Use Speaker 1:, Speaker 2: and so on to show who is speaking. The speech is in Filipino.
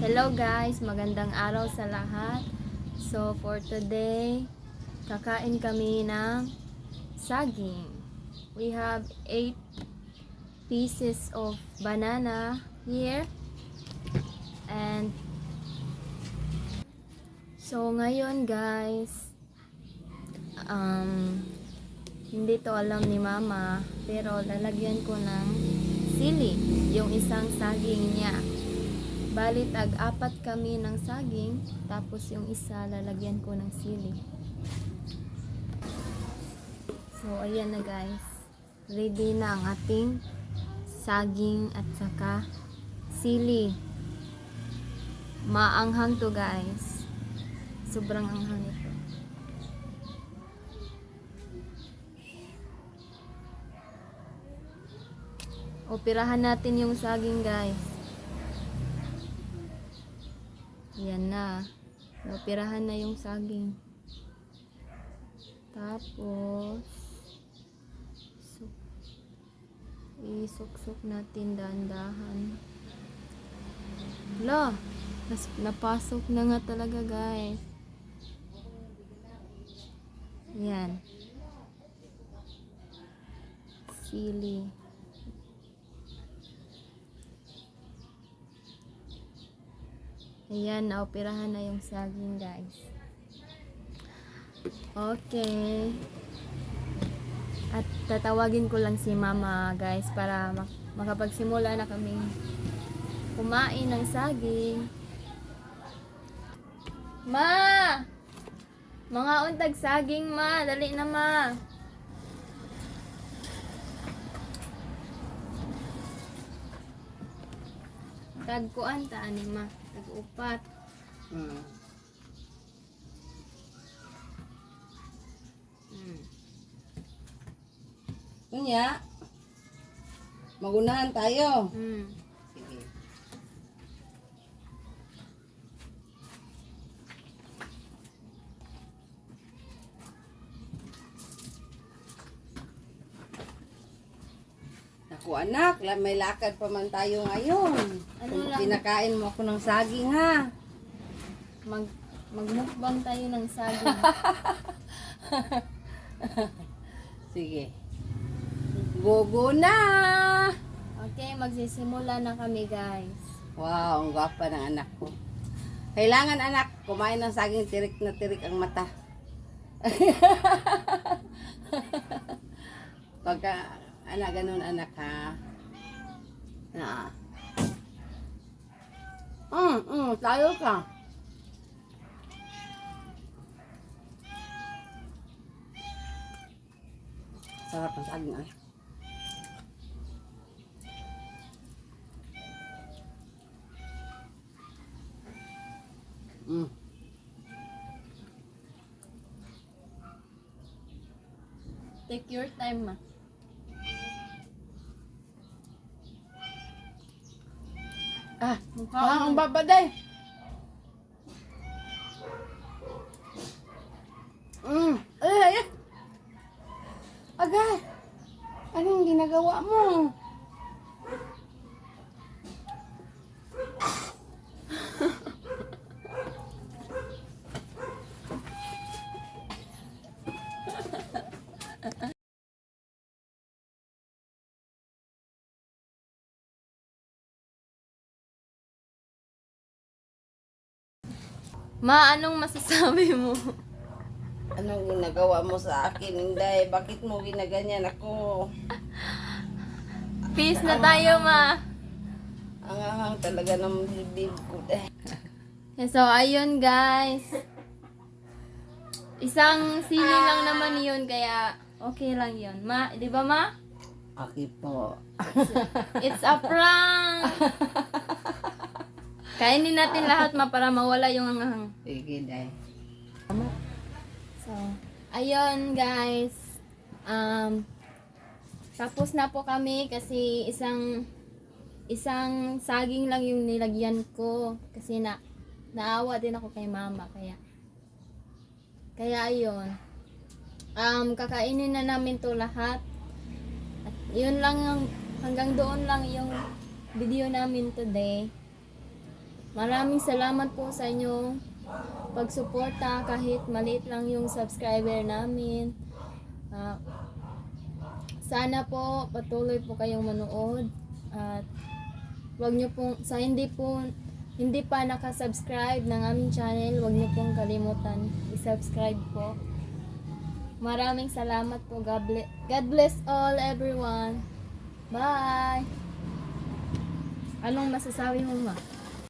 Speaker 1: Hello guys, magandang araw sa lahat. So for today, kakain kami ng saging. We have 8 pieces of banana here. And so ngayon guys, hindi to alam ni mama, pero lalagyan ko ng sili yung isang saging niya. Balit apat kami ng saging, tapos yung isa lalagyan ko ng sili. So ayan na guys, ready na ang ating saging at saka sili. Maanghang to guys, sobrang anghang ito. Operahan natin yung saging guys. Yan na. Operahan na yung saging. Tapos isuk-suk natin dahan-dahan. Hala, napasok na nga talaga guys. Yan. Sili. Ayan, naoperahan na yung saging guys. Okay. At tatawagin ko lang si mama guys para makapagsimula na kami kumain ng saging. Ma! Mga untag saging ma! Dali na ma! Tagkuan ta ani ma. Tag-upat.
Speaker 2: Kunya, magunahan tayo. Sige. Naku anak, may lakad pa man tayo ngayon.
Speaker 1: Ano
Speaker 2: Kung
Speaker 1: lang?
Speaker 2: pinakain mo ako ng saging ha.
Speaker 1: Magmukbang tayo ng saging.
Speaker 2: Sige. Gogo na!
Speaker 1: Okay, magsisimula na kami guys.
Speaker 2: Wow, ang gwapa ng anak ko. Kailangan anak, kumain ng saging tirik na tirik ang mata. Pagka, anak, ganun anak ha. Tayo ka. Sarap ang saging ah.
Speaker 1: Take your time ma.
Speaker 2: Ang babaday. Ay. Agay. Anong ginagawa mo?
Speaker 1: Ma, anong masasabi mo?
Speaker 2: Anong ginagawa mo sa akin, Inday? Bakit mo ginaganyan ako?
Speaker 1: Peace na tayo ma.
Speaker 2: Ang ahang talaga ng bibig ko.
Speaker 1: So, ayun guys. Isang sili lang naman yun, kaya okay lang yun. Ma, di ba ma?
Speaker 2: Okay po.
Speaker 1: It's a prank! Kainin natin lahat ma para mawala yung anghang.
Speaker 2: Sige, Day.
Speaker 1: So, ayun guys. Tapos na po kami kasi isang saging lang yung nilagyan ko kasi naawa din ako kay mama kaya ayun. Kakainin na namin to lahat. At yun lang hanggang doon lang yung video namin today. Maraming salamat po sa inyong pagsuporta kahit maliit lang yung subscriber namin. Ah, sana po patuloy po kayong manood at wag niyo pong hindi pa nakasubscribe ng aming channel, wag niyo pong kalimutan i-subscribe po. Maraming salamat po. God bless all everyone. Bye. Anong masasabi mo, ma?